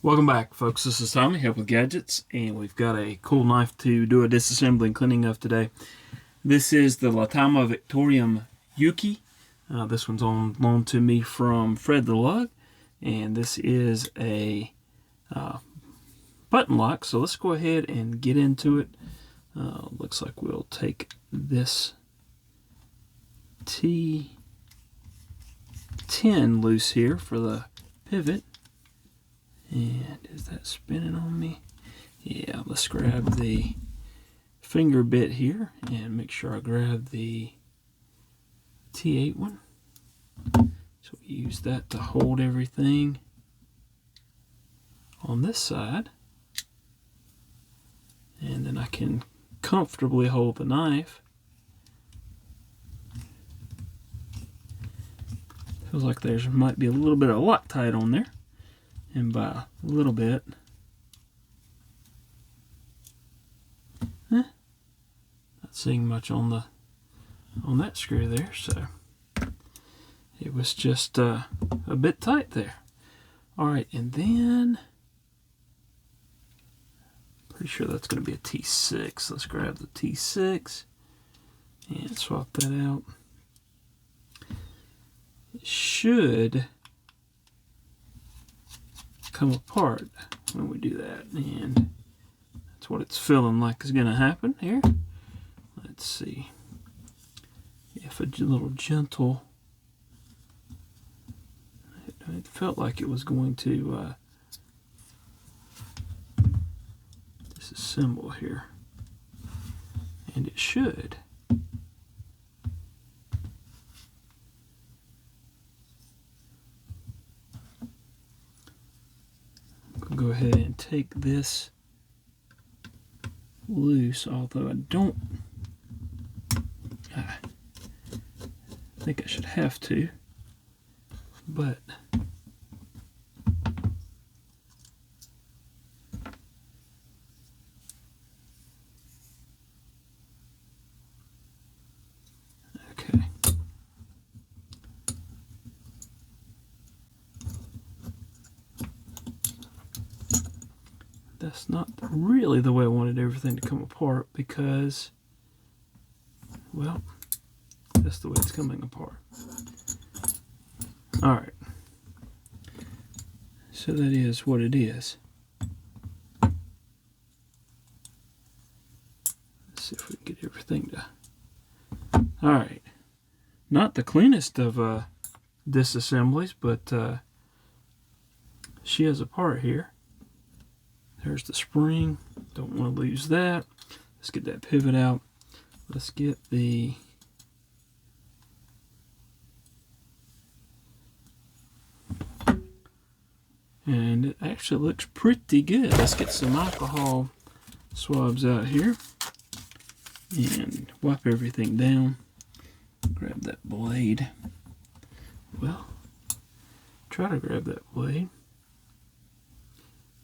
Welcome back, folks. This is Tommy, Help with Gadgets, and we've got a cool knife to do a disassembly and cleaning of today. This is the Latama Victoriam Yuuki. This one's on loan to me from FredTheLug, and this is a button lock. So let's go ahead and get into it. Looks like we'll take this T10 loose here for the pivot. And is that spinning on me? Yeah, let's grab the finger bit here and make sure I grab the T8 one. So we use that to hold everything on this side. And then I can comfortably hold the knife. Feels like there might be a little bit of Loctite on there. And by a little bit, not seeing much on that screw there, so it was just a bit tight there. All right, and then pretty sure that's going to be a T6. Let's grab the T6 and swap that out. It should come apart when we do that, and that's what it's feeling like is going to happen here. Let's see if a little gentle, it felt like it was going to disassemble here, and it should. Go ahead and take this loose, although I don't think I should have to, but okay. That's not really the way I wanted everything to come apart because, well, that's the way it's coming apart. All right. So that is what it is. Let's see if we can get everything to... All right. Not the cleanest of disassemblies, but she has a part here. There's the spring. Don't want to lose that. Let's get that pivot out. Let's get the and it actually looks pretty good. Let's get some alcohol swabs out here and wipe everything down. Grab that blade. Well, try to grab that blade.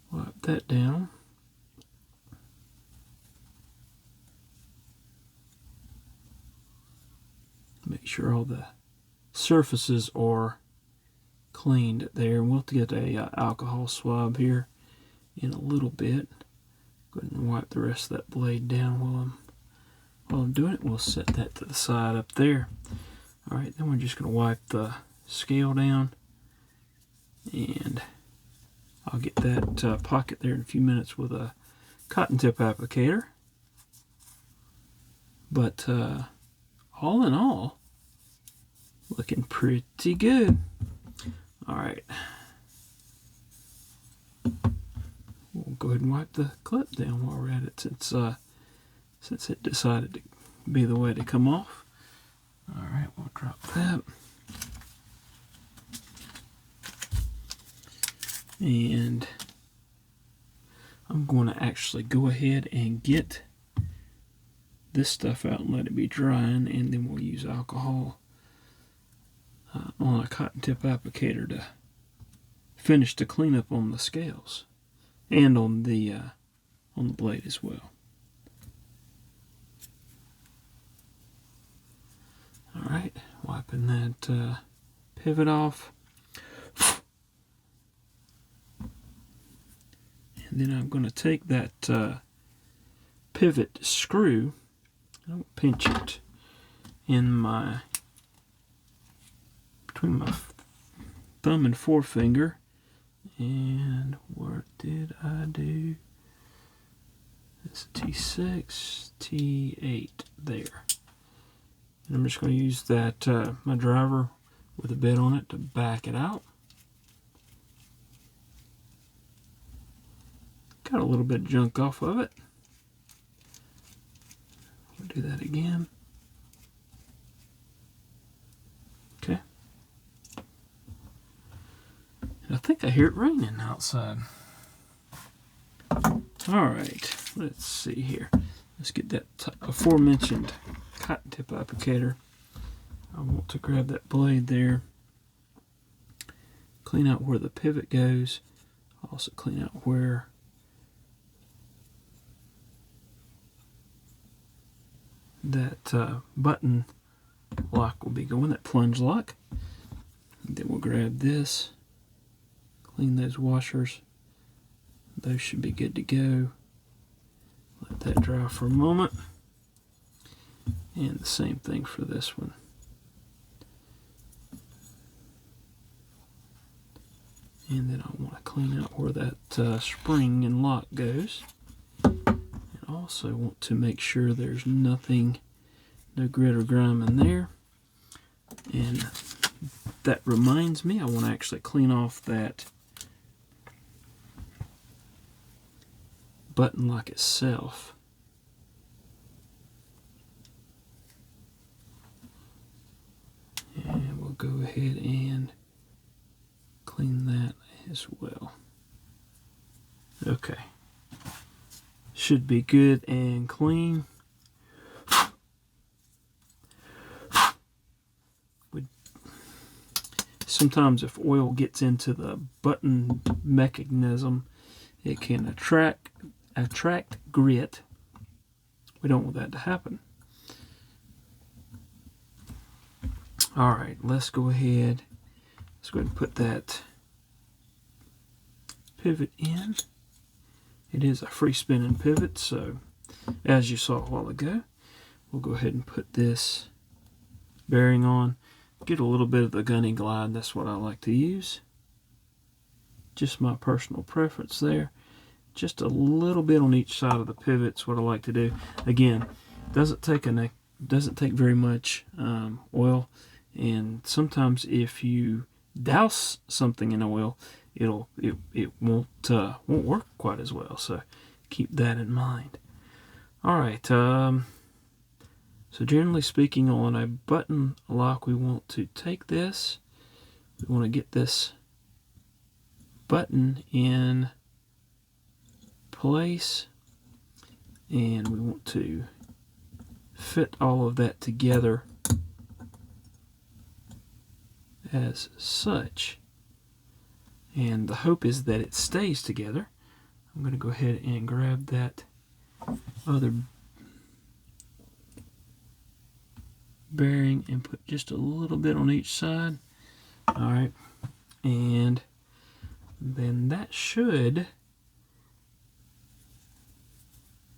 Wipe that down. Make sure all the surfaces are cleaned there. And we'll get a alcohol swab here in a little bit. Go ahead and wipe the rest of that blade down while I'm doing it. We'll set that to the side up there. All right, then we're just going to wipe the scale down, and I'll get that pocket there in a few minutes with a cotton tip applicator. But all in all, looking pretty good. All right. We'll go ahead and wipe the clip down while we're at it, since it decided to be the way to come off. All right, we'll drop that. And I'm going to actually go ahead and get this stuff out and let it be drying, and then we'll use alcohol on a cotton tip applicator to finish the cleanup on the scales and on the blade as well. All right, wiping that pivot off. And then I'm going to take that pivot screw, and I'll pinch it in between my thumb and forefinger. And what did I do? It's T6, T8 there. And I'm just going to use that my driver with a bit on it to back it out. Got a little bit of junk off of it. We'll do that again. Okay. And I think I hear it raining outside. Alright, let's see here. Let's get that aforementioned cotton tip applicator. I want to grab that blade there. Clean out where the pivot goes. Also clean out where that button lock will be going, that plunge lock. And then we'll grab this, clean those washers. Those should be good to go. Let that dry for a moment. And the same thing for this one. And then I want to clean out where that spring and lock goes. And also want to make sure there's nothing, no grit or grime in there. And that reminds me, I want to actually clean off that button lock itself. And we'll go ahead and clean that as well. Okay. Should be good and clean. Sometimes if oil gets into the button mechanism, it can attract grit. We don't want that to happen. Alright, let's go ahead. Let's go ahead and put that pivot in. It is a free spinning pivot, so as you saw a while ago, we'll go ahead and put this bearing on. Get a little bit of the gunny glide, that's what I like to use. Just my personal preference there. Just a little bit on each side of the pivot's what I like to do. Again, doesn't take very much oil, and sometimes if you douse something in oil, it won't work quite as well. So keep that in mind. All right. So generally speaking, on a button lock, we want to take this. We want to get this button in place, and we want to fit all of that together as such. And the hope is that it stays together. I'm going to go ahead and grab that other bearing and put just a little bit on each side. Alright, and then that should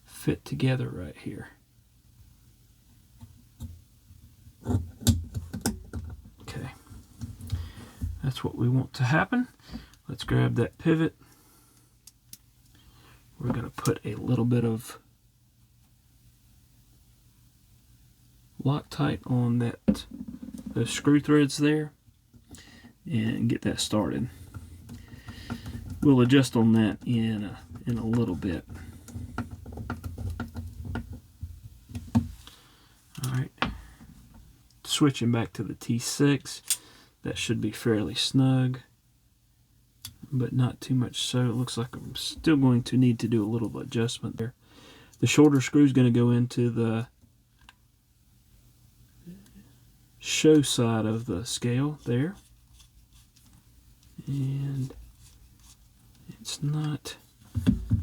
fit together right here. Okay, that's what we want to happen. Let's grab that pivot. We're going to put a little bit of Loctite on those screw threads there and get that started. We'll adjust on that in a little bit. Alright, switching back to the T6, that should be fairly snug, but not too much so. It looks like I'm still going to need to do a little adjustment there. The shoulder screw is going to go into the show side of the scale there, and it's not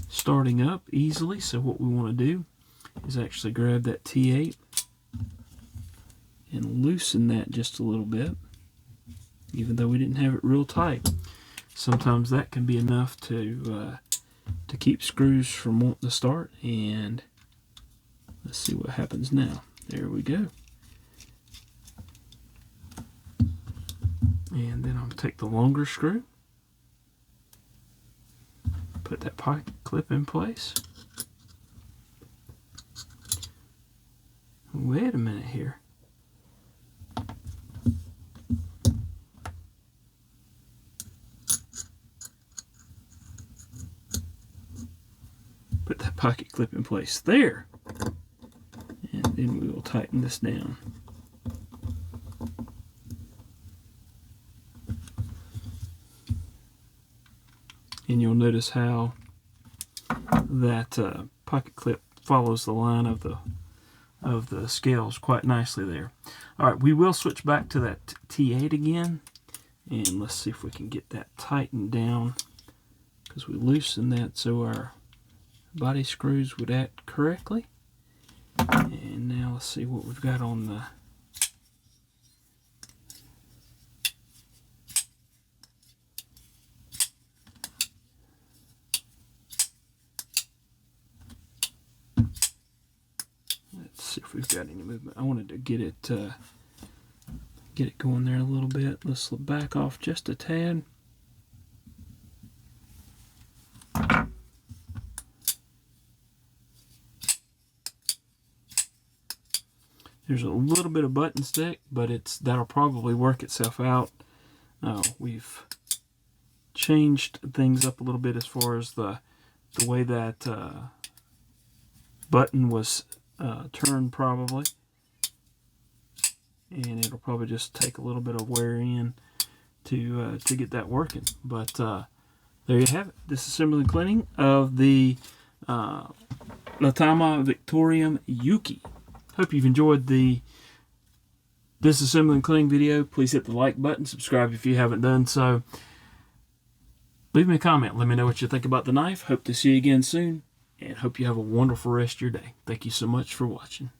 starting up easily, so what we want to do is actually grab that T8 and loosen that just a little bit, even though we didn't have it real tight. Sometimes that can be enough to to keep screws from wanting to start. And let's see what happens now. There we go. And then I'll take the longer screw, put that pocket clip in place. Wait a minute here. Put that pocket clip in place there. And then we will tighten this down. And you'll notice how that pocket clip follows the line of the scales quite nicely there. All right, we will switch back to that T8 again, and let's see if we can get that tightened down, because we loosened that so our body screws would act correctly. And now let's see what we've got on the see if we've got any movement. I wanted to get it going there a little bit. Let's back off just a tad. There's a little bit of button stick, but that'll probably work itself out. We've changed things up a little bit as far as the way that button was turned probably, and it'll probably just take a little bit of wear in to get that working. But there you have it, disassembly and cleaning of the Latama Victoriam Yuuki. Hope you've enjoyed the disassembly and cleaning video. Please hit the like button, subscribe if you haven't done so. Leave me a comment, let me know what you think about the knife. Hope to see you again soon, and hope you have a wonderful rest of your day. Thank you so much for watching.